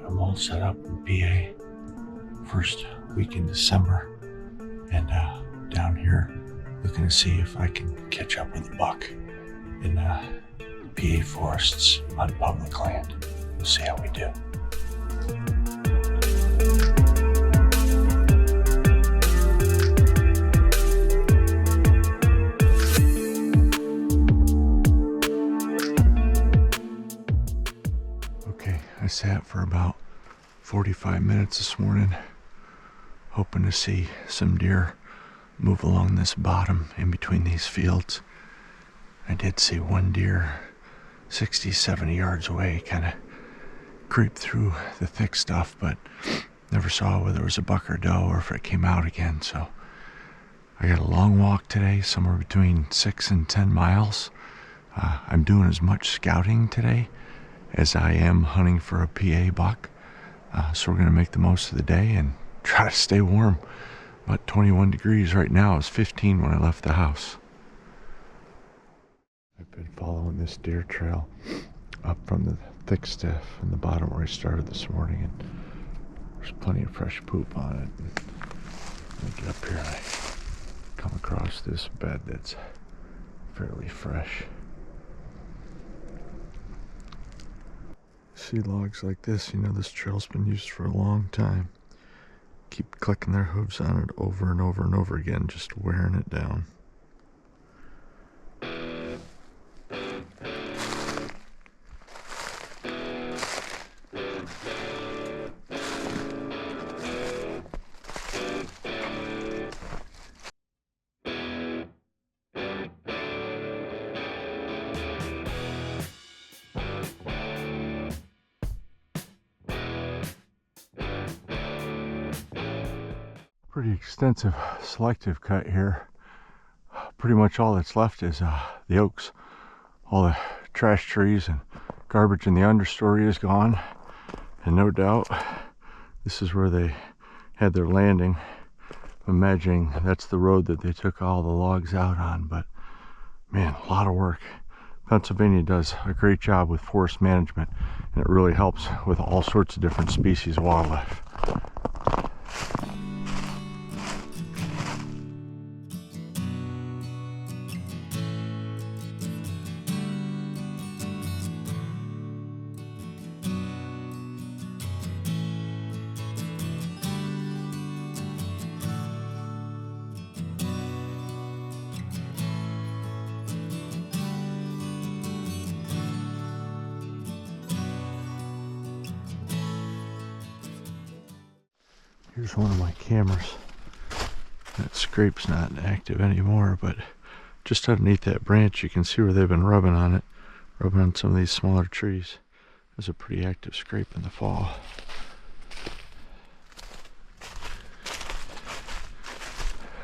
I'm all set up in PA. First week in December. And down here looking to see if I can catch up with a buck in PA forests on public land. We'll see how we do. Okay, I sat for about 45 minutes this morning, hoping to see some deer move along this bottom in between these fields. I did see one deer 60, 70 yards away kind of creep through the thick stuff, but never saw whether it was a buck or doe or if it came out again. So I got a long walk today, somewhere between 6 and 10 miles. I'm doing as much scouting today as I am hunting for a PA buck. So we're going to make the most of the day and try to stay warm. About 21 degrees right now. It was 15 when I left the house. I've been following this deer trail up from the thick stuff in the bottom where I started this morning, and there's plenty of fresh poop on it. And I get up here and I come across this bed that's fairly fresh. See logs like this, you know this trail's been used for a long time. Keep clicking their hooves on it over and over and over again, just wearing it down. Pretty extensive selective cut here. Pretty much all that's left is the oaks. All the trash trees and garbage in the understory is gone, and no doubt this is where they had their landing. I'm imagining that's the road that they took all the logs out on, but man, a lot of work. Pennsylvania does a great job with forest management, and it really helps with all sorts of different species of wildlife. Here's one of my cameras. That scrape's not active anymore, but just underneath that branch you can see where they've been rubbing on it, rubbing on some of these smaller trees. There's a pretty active scrape in the fall.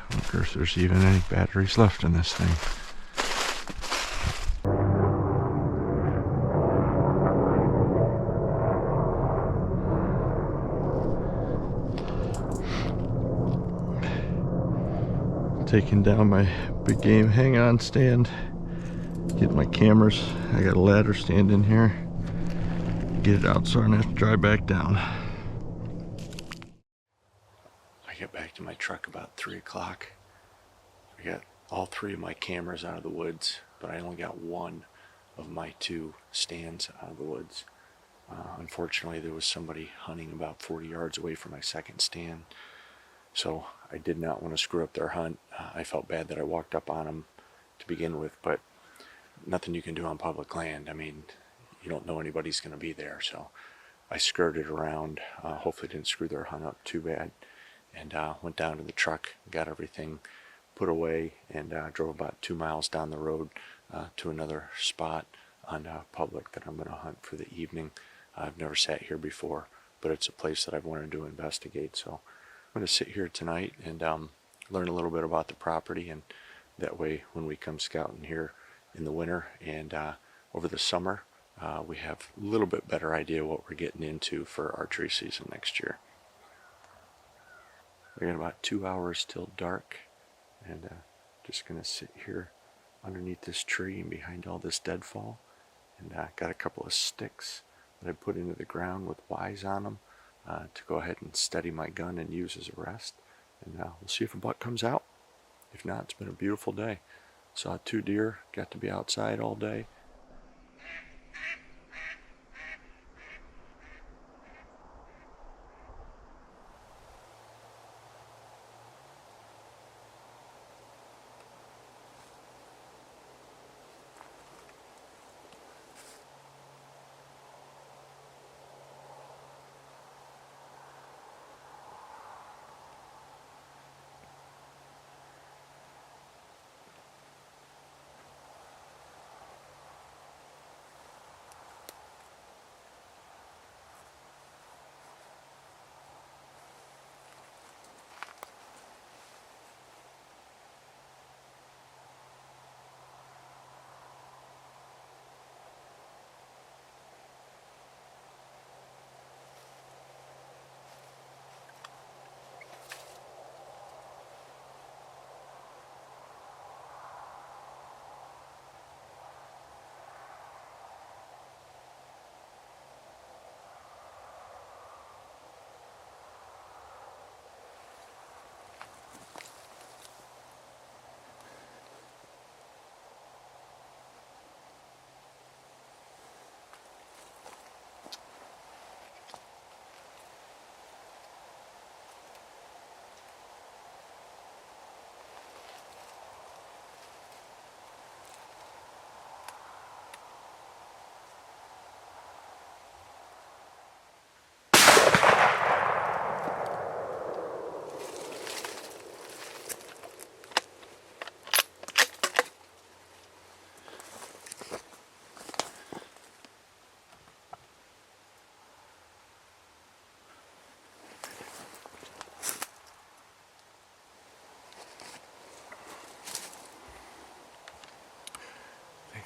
I wonder if there's even any batteries left in this thing. Taking down my big game hang-on stand, getting my cameras. I got a ladder stand in here. Get it out so I don't have to drive back down. I get back to my truck about 3 o'clock. I got all 3 of my cameras out of the woods, but I only got 1 of my 2 stands out of the woods. Unfortunately, there was somebody hunting about 40 yards away from my second stand. So I did not want to screw up their hunt. I felt bad that I walked up on them to begin with, but nothing you can do on public land. I mean, you don't know anybody's going to be there. So I skirted around, hopefully didn't screw their hunt up too bad, and went down to the truck, got everything put away, and drove about 2 miles down the road to another spot on public that I'm going to hunt for the evening. I've never sat here before, but it's a place that I've wanted to investigate. So I'm going to sit here tonight and learn a little bit about the property, and that way when we come scouting here in the winter and over the summer, we have a little bit better idea what we're getting into for archery season next year. We got about 2 hours till dark, and just going to sit here underneath this tree and behind all this deadfall, and got a couple of sticks that I put into the ground with Y's on them to go ahead and steady my gun and use as a rest. And we'll see if a buck comes out. If not, it's been a beautiful day. Saw 2 deer, got to be outside all day.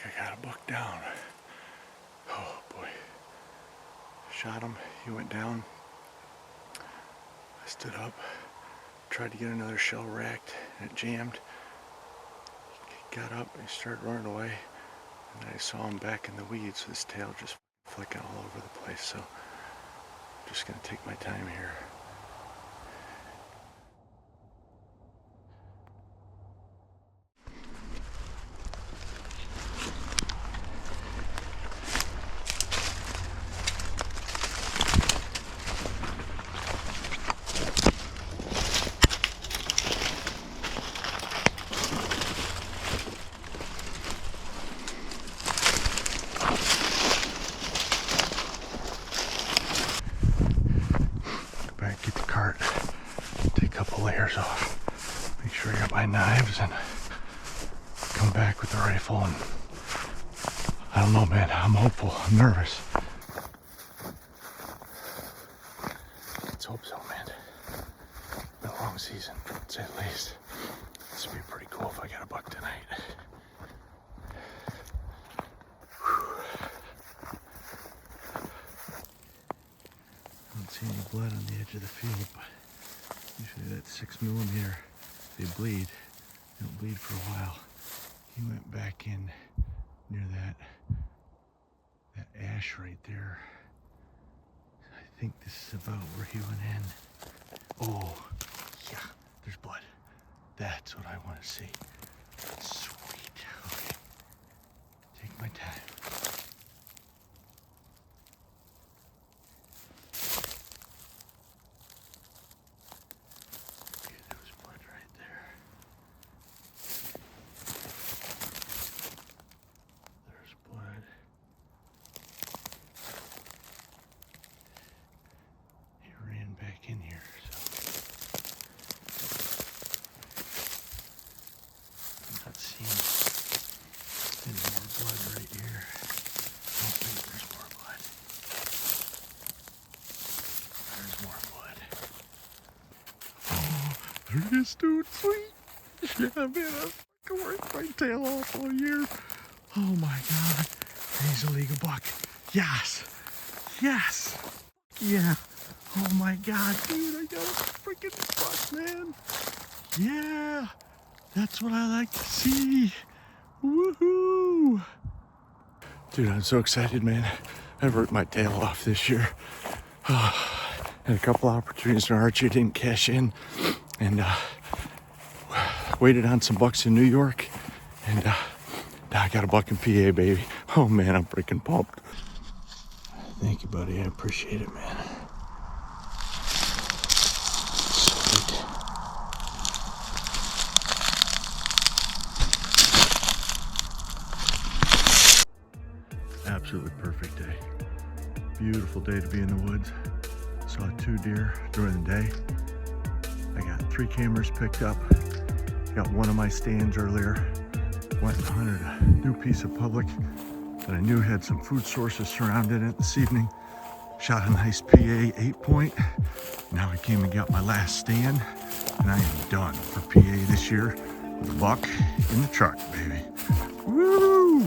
I got a buck down. Oh boy. Shot him, he went down. I stood up, tried to get another shell racked, and it jammed. He got up, he started running away, and then I saw him back in the weeds with his tail just flicking all over the place. So I'm just gonna take my time here. Get the cart, take a couple layers off, make sure I got my knives, and come back with the rifle. And I don't know, man, I'm hopeful, I'm nervous. Let's hope so, man. Been a long season, to say the least. This would be pretty cool if I got a buck tonight. I don't see any blood on the edge of the field, but usually that 6mm, they bleed. They don't bleed for a while. He went back in near that ash right there. I think this is about where he went in. Oh, yeah, there's blood. That's what I want to see. Sweet. Okay. Take my time. In here, so I'm not seeing any more blood right here. I don't think there's more blood. There's more blood. Oh, there it is, dude. Sweet. Yeah, man, I worked my tail off all year. Oh my God. He's a legal buck. Yes. Yes. Yeah. Oh my God, dude, I got a freaking buck, man. Yeah, that's what I like to see. Woohoo. Dude, I'm so excited, man. I've worked my tail off this year. Had a couple opportunities in archery, didn't cash in, and waited on some bucks in New York, and now I got a buck in PA, baby. Oh man, I'm freaking pumped. Thank you, buddy. I appreciate it, man. Sweet. Absolutely perfect day. Beautiful day to be in the woods. Saw 2 deer during the day. I got 3 cameras picked up. Got one of my stands earlier. Went and hunted a new piece of public that I knew had some food sources surrounding it this evening. Shot a nice PA 8-point. Now I came and got my last stand, and I am done for PA this year with a buck in the truck, baby. Woo!